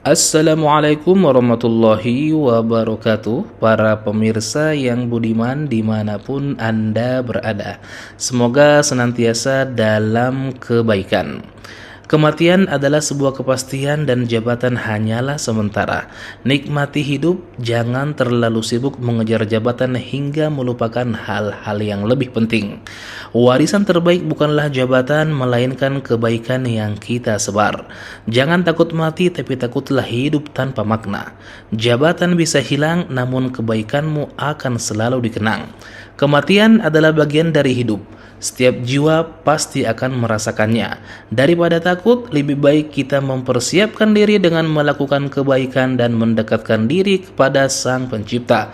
Assalamualaikum warahmatullahi wabarakatuh. Para pemirsa yang budiman dimanapun Anda berada, semoga senantiasa dalam kebaikan. Kematian adalah sebuah kepastian dan jabatan hanyalah sementara. Nikmati hidup, jangan terlalu sibuk mengejar jabatan hingga melupakan hal-hal yang lebih penting. Warisan terbaik bukanlah jabatan, melainkan kebaikan yang kita sebar. Jangan takut mati, tapi takutlah hidup tanpa makna. Jabatan bisa hilang, namun kebaikanmu akan selalu dikenang. Kematian adalah bagian dari hidup. Setiap jiwa pasti akan merasakannya. Daripada takut, lebih baik kita mempersiapkan diri dengan melakukan kebaikan dan mendekatkan diri kepada Sang Pencipta.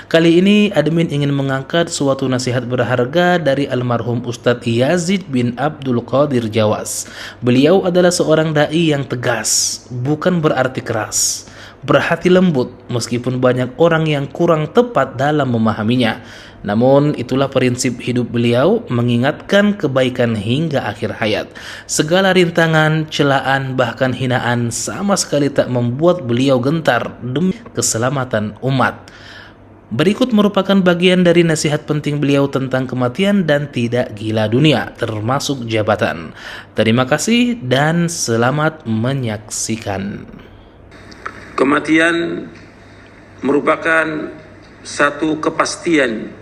Kali ini admin ingin mengangkat suatu nasihat berharga dari almarhum Ustadz Yazid bin Abdul Qadir Jawas. Beliau adalah seorang dai yang tegas, bukan berarti keras. Berhati lembut meskipun banyak orang yang kurang tepat dalam memahaminya. Namun itulah prinsip hidup beliau, mengingatkan kebaikan hingga akhir hayat. Segala rintangan, celaan, bahkan hinaan sama sekali tak membuat beliau gentar demi keselamatan umat. Berikut merupakan bagian dari nasihat penting beliau tentang kematian dan tidak gila dunia, termasuk jabatan. Terima kasih dan selamat menyaksikan. Kematian merupakan satu kepastian,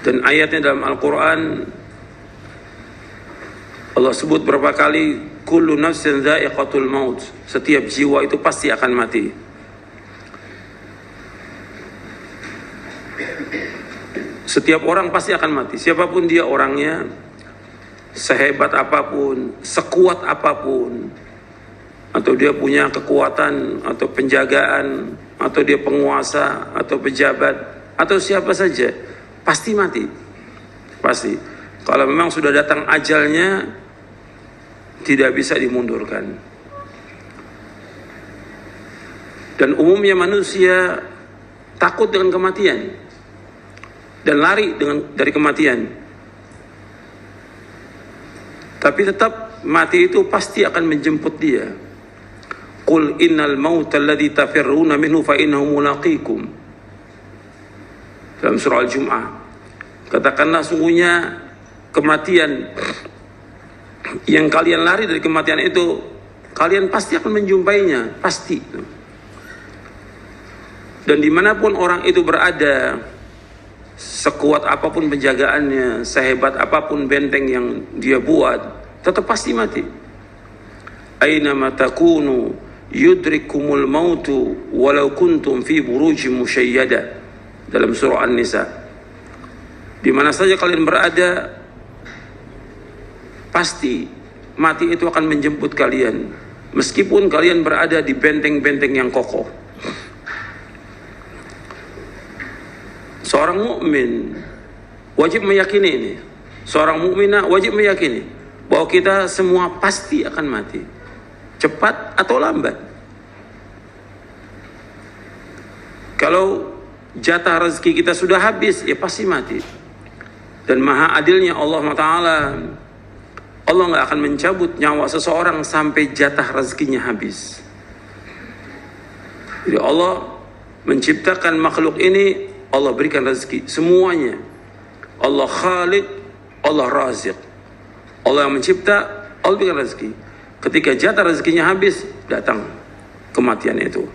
dan ayatnya dalam Al-Quran Allah sebut berapa kali, kullu nafsin dha'iqatul maut, setiap jiwa itu pasti akan mati. Setiap orang pasti akan mati, siapapun dia orangnya, sehebat apapun, sekuat apapun, atau dia punya kekuatan atau penjagaan, atau dia penguasa atau pejabat atau siapa saja, pasti mati. Pasti. Kalau memang sudah datang ajalnya, tidak bisa dimundurkan. Dan umumnya manusia takut dengan kematian dan lari dari kematian. Tapi tetap mati itu pasti akan menjemput dia. Qul innal mauta alladhi tafirruna minhu fa innahu mulaqikum. Dalam surah Al-Jum'ah. Katakanlah sungguhnya kematian yang kalian lari dari kematian itu, kalian pasti akan menjumpainya, pasti. Dan dimanapun orang itu berada, sekuat apapun penjagaannya, sehebat apapun benteng yang dia buat, tetap pasti mati. Aina ma takunu yudrikumul mautu walau kuntum fi burujim musyayyada, dalam surah An-Nisa. Di mana saja kalian berada, pasti mati itu akan menjemput kalian, meskipun kalian berada di benteng-benteng yang kokoh. Seorang mukmin wajib meyakini ini. Seorang mukminah wajib meyakini bahwa kita semua pasti akan mati, cepat atau lambat. Kalau jatah rezeki kita sudah habis, ya pasti mati. Dan maha adilnya Allah Ta'ala, Allah nggak akan mencabut nyawa seseorang sampai jatah rezekinya habis. Jadi Allah menciptakan makhluk ini, Allah berikan rezeki semuanya. Allah Khaliq, Allah Raziq. Allah yang mencipta, Allah berikan rezeki. Ketika jatah rezekinya habis, datang kematian itu.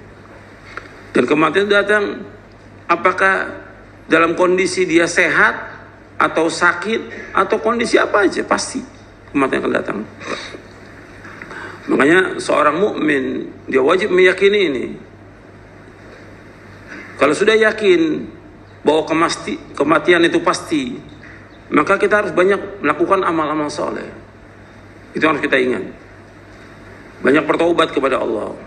Dan kematian datang, apakah dalam kondisi dia sehat atau sakit atau kondisi apa aja, pasti kematian akan datang. Makanya seorang mukmin dia wajib meyakini ini. Kalau sudah yakin bahwa kematian itu pasti, maka kita harus banyak melakukan amal-amal soleh. Itu harus kita ingat. Banyak bertaubat kepada Allah.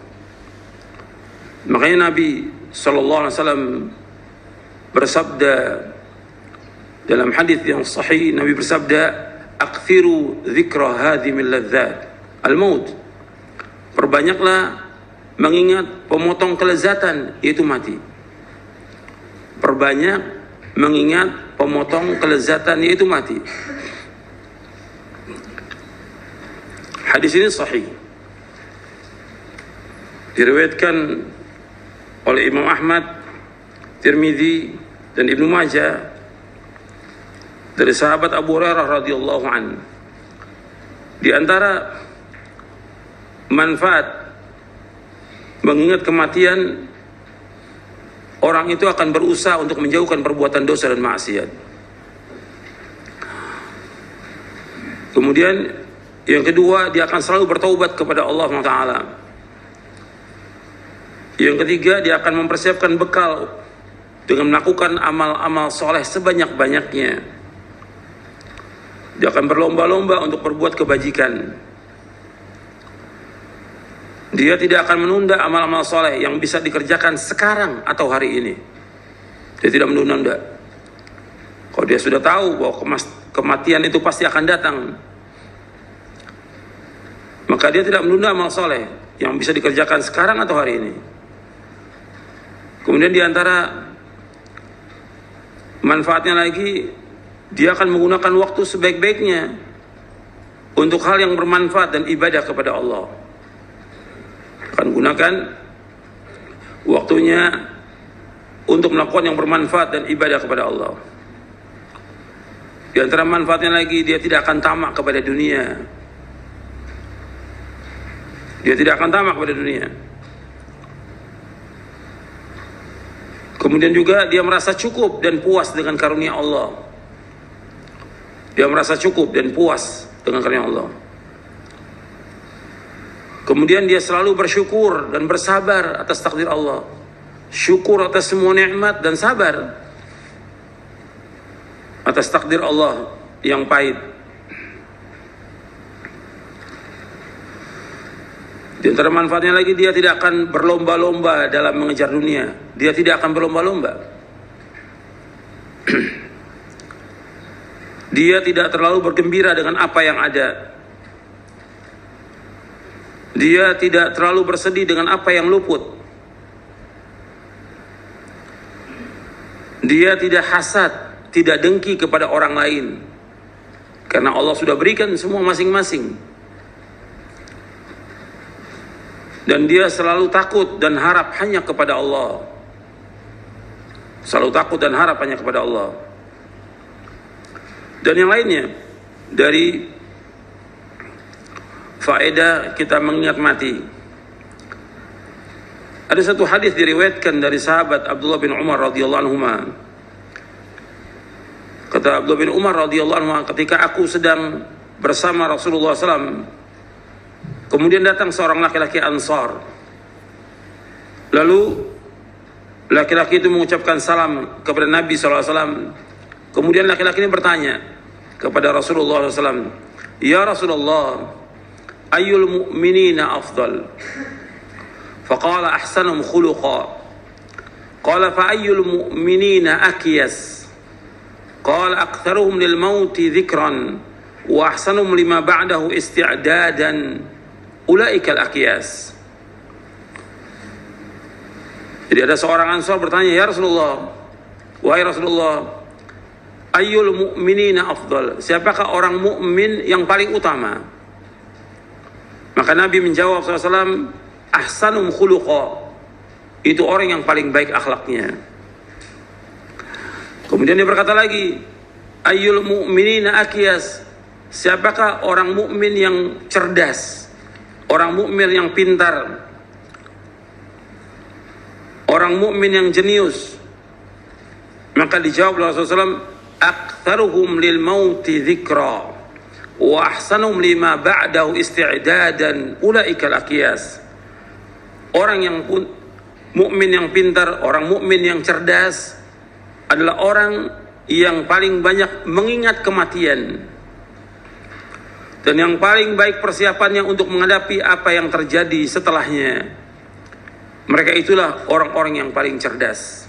Makanya Nabi SAW bersabda dalam hadis yang sahih, Nabi bersabda, "Aktsiru dzikra hadhimil ladzat al-maut." Perbanyaklah mengingat pemotong kelezatan, yaitu mati. Perbanyak mengingat pemotong kelezatan, yaitu mati. Hadis ini sahih. diriwayatkan oleh Imam Ahmad, Tirmidzi dan Ibnu Majah dari sahabat Abu Hurairah radhiyallahu an. Di antara manfaat mengingat kematian, orang itu akan berusaha untuk menjauhkan perbuatan dosa dan maksiat. Kemudian yang kedua, dia akan selalu bertaubat kepada Allah SWT. Yang ketiga, dia akan mempersiapkan bekal dengan melakukan amal-amal soleh sebanyak-banyaknya. Dia akan berlomba-lomba untuk berbuat kebajikan. Dia tidak akan menunda amal-amal soleh yang bisa dikerjakan sekarang atau hari ini. Dia tidak menunda. Kalau dia sudah tahu bahwa kematian itu pasti akan datang, maka dia tidak menunda amal soleh yang bisa dikerjakan sekarang atau hari ini. Kemudian diantara manfaatnya lagi, dia akan menggunakan waktu sebaik-baiknya untuk hal yang bermanfaat dan ibadah kepada Allah. Akan gunakan waktunya untuk melakukan yang bermanfaat dan ibadah kepada Allah. Di antara manfaatnya lagi, dia tidak akan tamak kepada dunia. Dia tidak akan tamak kepada dunia. Kemudian juga dia merasa cukup dan puas dengan karunia Allah. Dia merasa cukup dan puas dengan karunia Allah. Kemudian dia selalu bersyukur dan bersabar atas takdir Allah. Syukur atas semua nikmat dan sabar atas takdir Allah yang pahit. Di antara manfaatnya lagi, dia tidak akan berlomba-lomba dalam mengejar dunia. Dia tidak akan berlomba-lomba. Dia tidak terlalu bergembira dengan apa yang ada. Dia tidak terlalu bersedih dengan apa yang luput. Dia tidak hasad, tidak dengki kepada orang lain, karena Allah sudah berikan semua masing-masing. Dan dia selalu takut dan harap hanya kepada Allah. Selalu takut dan harap hanya kepada Allah. Dan yang lainnya dari faedah kita mengingat mati, ada satu hadis diriwayatkan dari sahabat Abdullah bin Umar radhiyallahu anhu. Kata Abdullah bin Umar radhiyallahu anhu, ketika aku sedang bersama Rasulullah SAW, kemudian datang seorang laki-laki Ansar. Lalu laki-laki itu mengucapkan salam kepada Nabi SAW. Kemudian laki-laki ini bertanya kepada Rasulullah SAW, "Ya Rasulullah, ayyul mu'minina afdal?" Faqala ahsanum khuluqa. Qala fa ayyul mu'minina akyas? Qala aktharuhum lil mauti dhikran wa ahsanum lima ba'dahu isti'dadan. Ulaikal akyas. Jadi ada seorang Ansar bertanya, "Ya Rasulullah, wahai Rasulullah, ayyul mu'minina afdal?" Siapakah orang mukmin yang paling utama? Maka Nabi menjawab SAW, "Ahsanum khuluqa." Itu orang yang paling baik akhlaknya. Kemudian dia berkata lagi, "Ayyul mu'minina akyas?" Siapakah orang mukmin yang cerdas? Orang mukmin yang pintar, orang mukmin yang jenius. Maka dijawab oleh Rasulullah SAW, "Aktsaruhum lil mauti dzikra wa ahsanum lima ba'dahu isti'dadan ulaikal akyas." Orang yang mukmin yang pintar, orang mukmin yang cerdas adalah orang yang paling banyak mengingat kematian. Dan yang paling baik persiapannya untuk menghadapi apa yang terjadi setelahnya. Mereka itulah orang-orang yang paling cerdas.